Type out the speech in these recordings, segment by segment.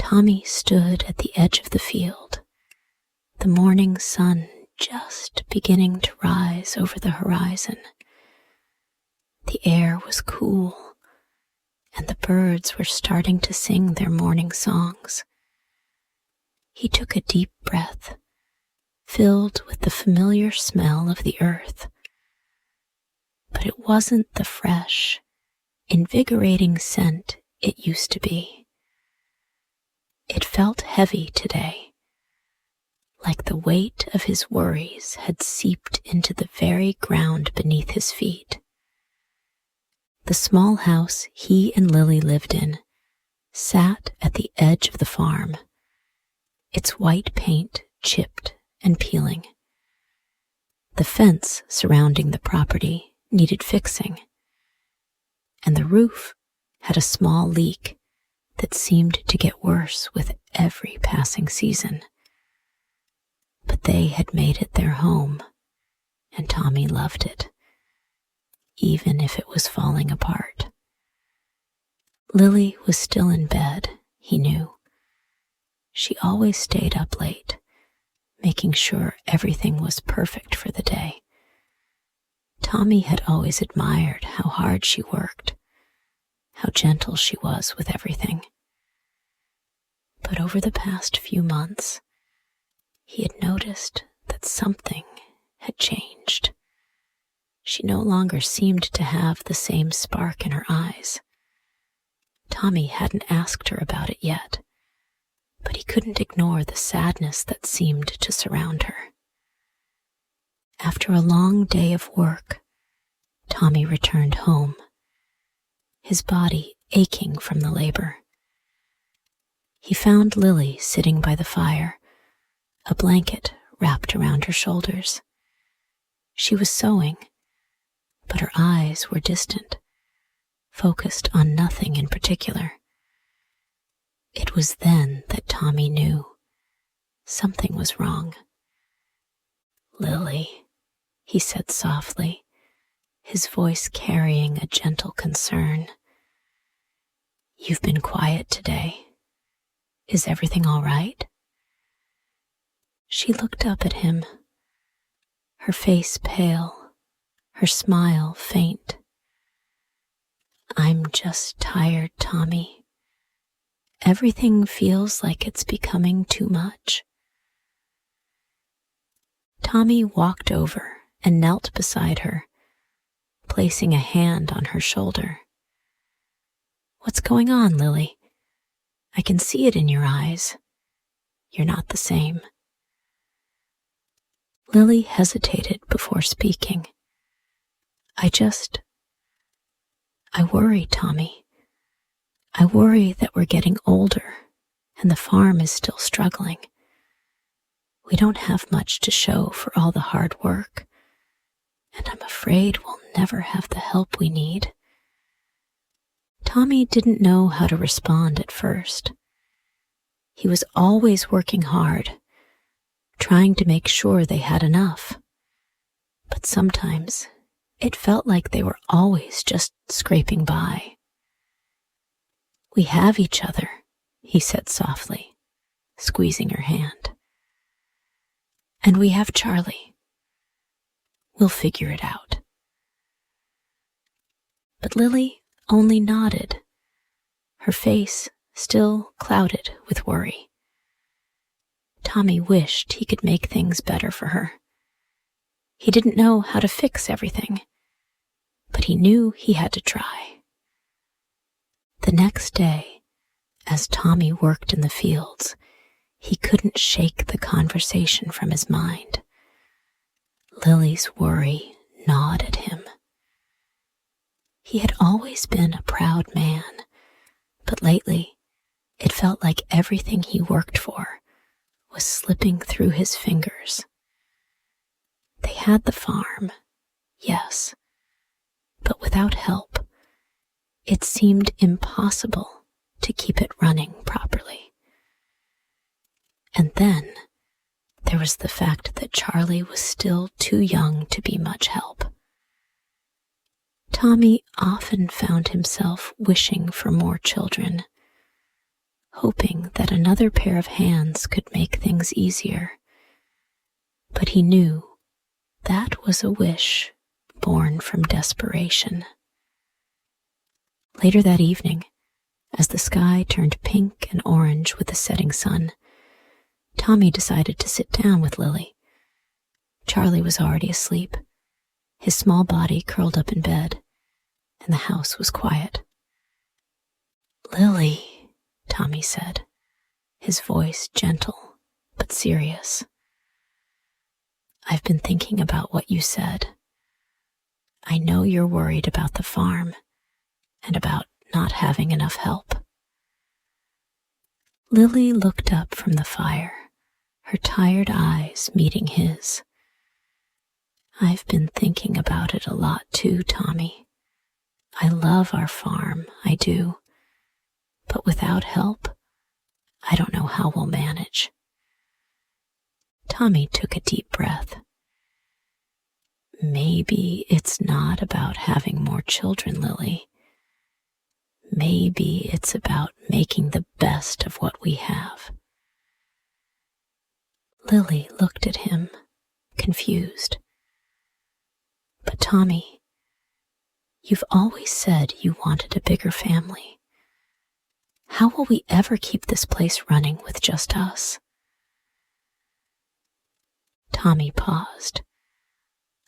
Tommy stood at the edge of the field, the morning sun just beginning to rise over the horizon. The air was cool, and the birds were starting to sing their morning songs. He took a deep breath, filled with the familiar smell of the earth. But it wasn't the fresh, invigorating scent it used to be. It felt heavy today, like the weight of his worries had seeped into the very ground beneath his feet. The small house he and Lily lived in sat at the edge of the farm, its white paint chipped and peeling. The fence surrounding the property needed fixing, and the roof had a small leak that seemed to get worse with every passing season. But they had made it their home, and Tommy loved it, even if it was falling apart. Lily was still in bed, he knew. She always stayed up late, making sure everything was perfect for the day. Tommy had always admired how hard she worked, how gentle she was with everything. But over the past few months, he had noticed that something had changed. She no longer seemed to have the same spark in her eyes. Tommy hadn't asked her about it yet, but he couldn't ignore the sadness that seemed to surround her. After a long day of work, Tommy returned home, his body aching from the labor. He found Lily sitting by the fire, a blanket wrapped around her shoulders. She was sewing, but her eyes were distant, focused on nothing in particular. It was then that Tommy knew something was wrong. "Lily," he said softly, his voice carrying a gentle concern. "You've been quiet today. Is everything all right?" She looked up at him, her face pale, her smile faint. "I'm just tired, Tommy. Everything feels like it's becoming too much." Tommy walked over and knelt beside her, placing a hand on her shoulder. "What's going on, Lily? I can see it in your eyes. You're not the same." Lily hesitated before speaking. I worry, Tommy. I worry that we're getting older and the farm is still struggling. We don't have much to show for all the hard work, and I'm afraid we'll never have the help we need." Tommy didn't know how to respond at first. He was always working hard, trying to make sure they had enough. But sometimes it felt like they were always just scraping by. "We have each other," he said softly, squeezing her hand. "And we have Charlie. We'll figure it out." But Lily only nodded, her face still clouded with worry. Tommy wished he could make things better for her. He didn't know how to fix everything, but he knew he had to try. The next day, as Tommy worked in the fields, he couldn't shake the conversation from his mind. Lily's worry gnawed at him. He had always been a proud man, but lately it felt like everything he worked for was slipping through his fingers. They had the farm, yes, but without help, it seemed impossible to keep it running properly. And then there was the fact that Charlie was still too young to be much help. Tommy often found himself wishing for more children, hoping that another pair of hands could make things easier. But he knew that was a wish born from desperation. Later that evening, as the sky turned pink and orange with the setting sun, Tommy decided to sit down with Lily. Charlie was already asleep, his small body curled up in bed, and the house was quiet. "Lily," Tommy said, his voice gentle but serious. "I've been thinking about what you said. I know you're worried about the farm and about not having enough help." Lily looked up from the fire, her tired eyes meeting his. "I've been thinking about it a lot too, Tommy. I love our farm, I do. But without help, I don't know how we'll manage." Tommy took a deep breath. "Maybe it's not about having more children, Lily. Maybe it's about making the best of what we have." Lily looked at him, confused. "But Tommy, you've always said you wanted a bigger family. How will we ever keep this place running with just us?" Tommy paused.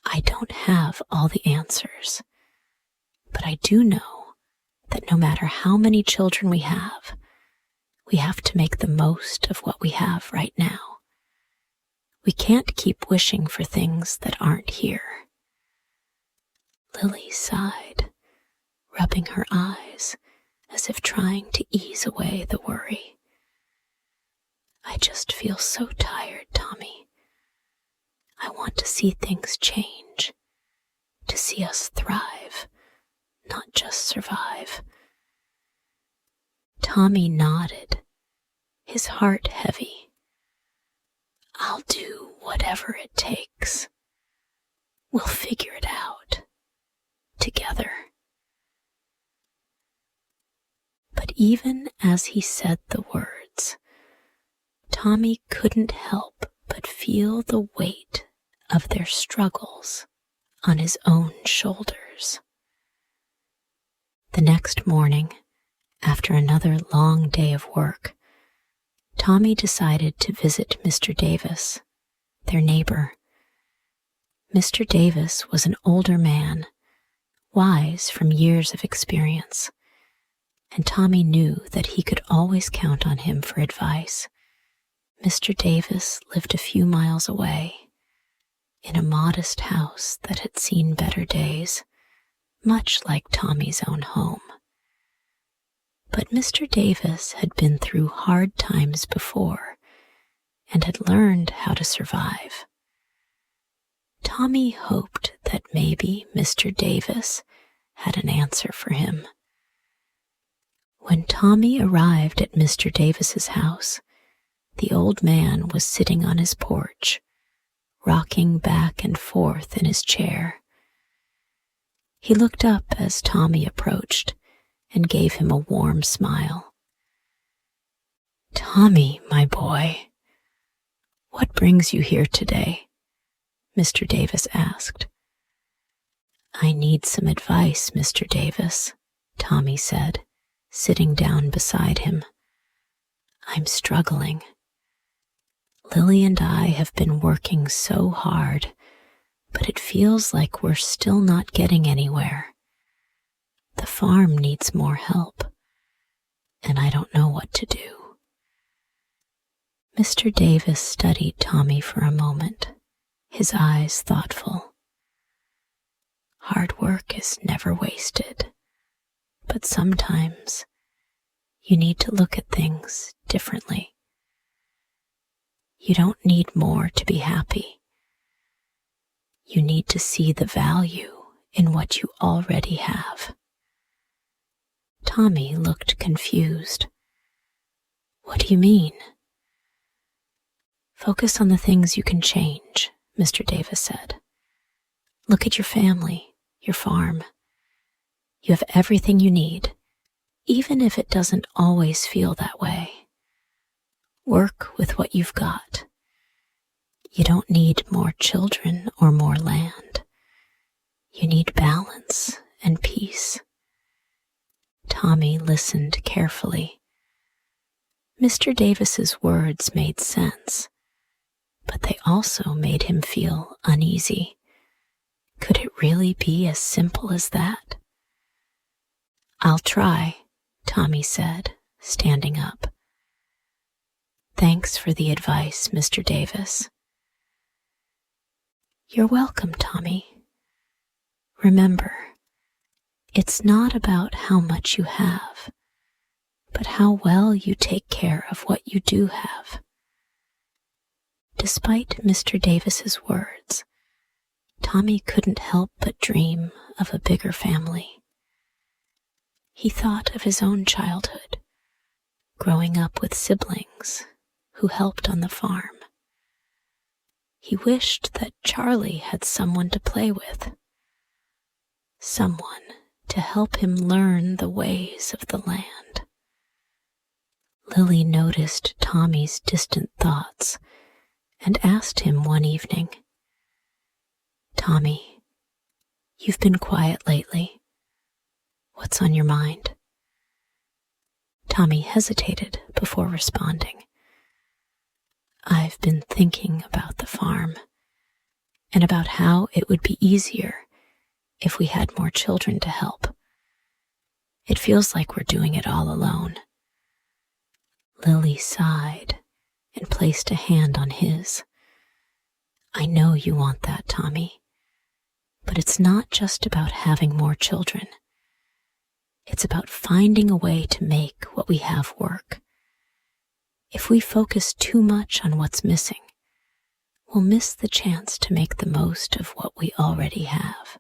"I don't have all the answers, but I do know that no matter how many children we have to make the most of what we have right now. We can't keep wishing for things that aren't here." Lily sighed, rubbing her eyes as if trying to ease away the worry. "I just feel so tired, Tommy. I want to see things change, to see us thrive, not just survive." Tommy nodded, his heart heavy. "I'll do whatever it takes. We'll figure it out, together." But even as he said the words, Tommy couldn't help but feel the weight of their struggles on his own shoulders. The next morning, after another long day of work, Tommy decided to visit Mr. Davis, their neighbor. Mr. Davis was an older man, wise from years of experience, and Tommy knew that he could always count on him for advice. Mr. Davis lived a few miles away, in a modest house that had seen better days, much like Tommy's own home. But Mr. Davis had been through hard times before and had learned how to survive. Tommy hoped that maybe Mr. Davis had an answer for him. When Tommy arrived at Mr. Davis's house, the old man was sitting on his porch, rocking back and forth in his chair. He looked up as Tommy approached and gave him a warm smile. "Tommy, my boy, what brings you here today?" Mr. Davis asked. "I need some advice, Mr. Davis," Tommy said, sitting down beside him. "I'm struggling. Lily and I have been working so hard, but it feels like we're still not getting anywhere. The farm needs more help, and I don't know what to do." Mr. Davis studied Tommy for a moment, his eyes thoughtful. "Hard work is never wasted, but sometimes you need to look at things differently. You don't need more to be happy. You need to see the value in what you already have." Tommy looked confused. "What do you mean?" "Focus on the things you can change," Mr. Davis said. "Look at your family, your farm. You have everything you need, even if it doesn't always feel that way." Work with what you've got. You don't need more children or more land. You need balance and peace. Tommy listened carefully. Mr. Davis's words made sense, but they also made him feel uneasy. Could it really be as simple as that? "I'll try," Tommy said, standing up. "Thanks for the advice, Mr. Davis." "You're welcome, Tommy. Remember, it's not about how much you have, but how well you take care of what you do have." Despite Mr. Davis's words, Tommy couldn't help but dream of a bigger family. He thought of his own childhood, growing up with siblings who helped on the farm. He wished that Charlie had someone to play with, someone to help him learn the ways of the land. Lily noticed Tommy's distant thoughts and asked him one evening, "Tommy, you've been quiet lately. What's on your mind?" Tommy hesitated before responding. "I've been thinking about the farm and about how it would be easier if we had more children to help. It feels like we're doing it all alone." Lily sighed and placed a hand on his. "I know you want that, Tommy, but it's not just about having more children. It's about finding a way to make what we have work. If we focus too much on what's missing, we'll miss the chance to make the most of what we already have."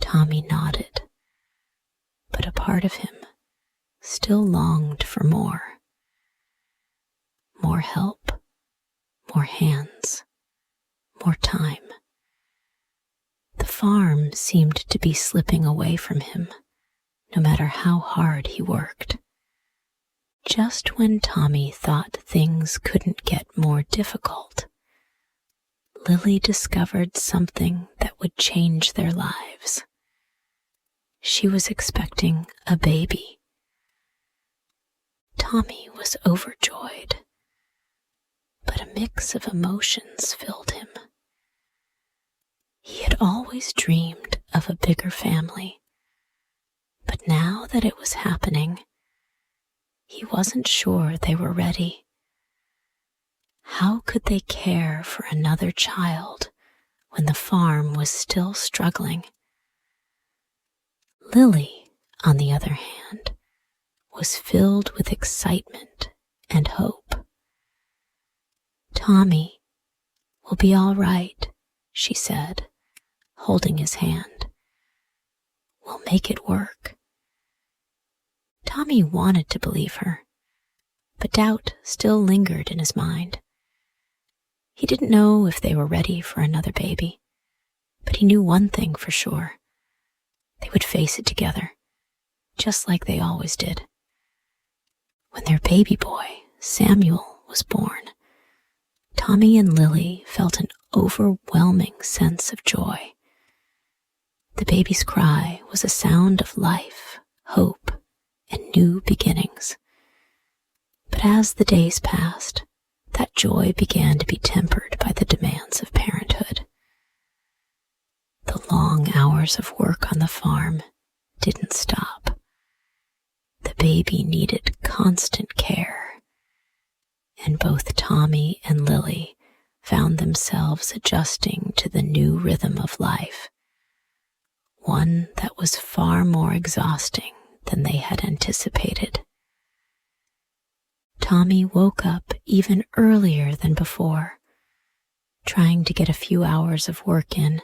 Tommy nodded, but a part of him still longed for more. More help, more hands, more time. The farm seemed to be slipping away from him, no matter how hard he worked. Just when Tommy thought things couldn't get more difficult, Lily discovered something that would change their lives. She was expecting a baby. Tommy was overjoyed, but a mix of emotions filled him. He had always dreamed of a bigger family, but now that it was happening, he wasn't sure they were ready. How could they care for another child when the farm was still struggling? Lily, on the other hand, was filled with excitement and hope. "Tommy will be all right," she said, holding his hand. "We'll make it work." Tommy wanted to believe her, but doubt still lingered in his mind. He didn't know if they were ready for another baby, but he knew one thing for sure. They would face it together, just like they always did. When their baby boy, Samuel, was born, Tommy and Lily felt an overwhelming sense of joy. The baby's cry was a sound of life, hope, and new beginnings. But as the days passed, that joy began to be tempered by the demands of parenthood. The long hours of work on the farm didn't stop. The baby needed constant care, and both Tommy and Lily found themselves adjusting to the new rhythm of life, one that was far more exhausting than they had anticipated. Tommy woke up even earlier than before, trying to get a few hours of work in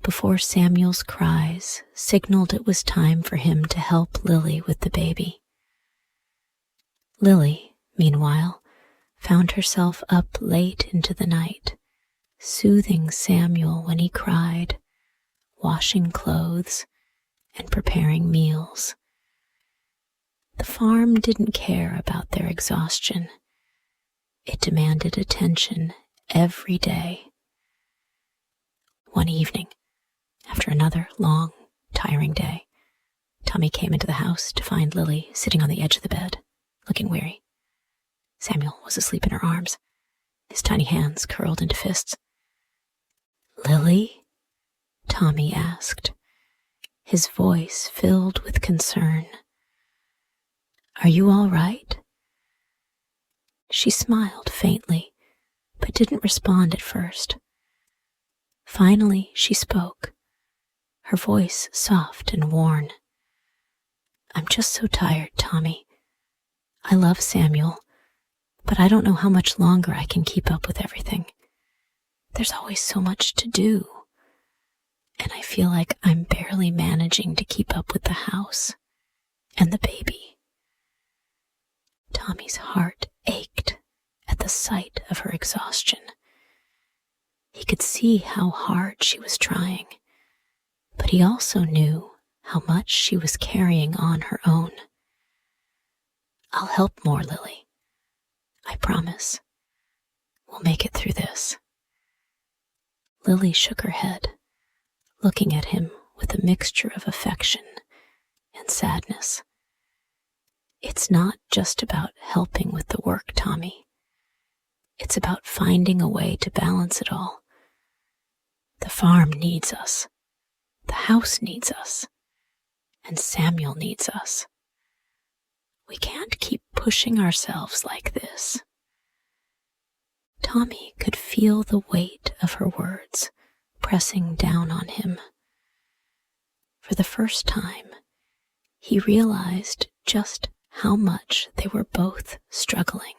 before Samuel's cries signaled it was time for him to help Lily with the baby. Lily, meanwhile, found herself up late into the night, soothing Samuel when he cried, washing clothes, and preparing meals. The farm didn't care about their exhaustion. It demanded attention every day. One evening, after another long, tiring day, Tommy came into the house to find Lily sitting on the edge of the bed, looking weary. Samuel was asleep in her arms, his tiny hands curled into fists. "Lily?" Tommy asked, his voice filled with concern. "Are you all right?" She smiled faintly, but didn't respond at first. Finally, she spoke, her voice soft and worn. "I'm just so tired, Tommy. I love Samuel, but I don't know how much longer I can keep up with everything. There's always so much to do, and I feel like I'm barely managing to keep up with the house and the baby." Tommy's heart ached at the sight of her exhaustion. He could see how hard she was trying, but he also knew how much she was carrying on her own. "I'll help more, Lily. I promise. We'll make it through this." Lily shook her head, looking at him with a mixture of affection and sadness. "It's not just about helping with the work, Tommy. It's about finding a way to balance it all. The farm needs us, the house needs us, and Samuel needs us. We can't keep pushing ourselves like this." Tommy could feel the weight of her words pressing down on him. For the first time, he realized just how much they were both struggling.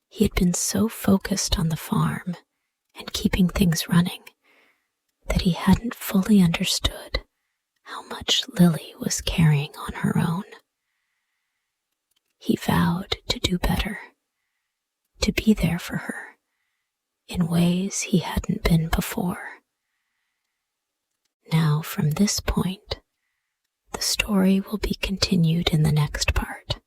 He had been so focused on the farm and keeping things running that he hadn't fully understood how much Lily was carrying on her own. He vowed to do better, to be there for her in ways he hadn't been before. Now, from this point, the story will be continued in the next part.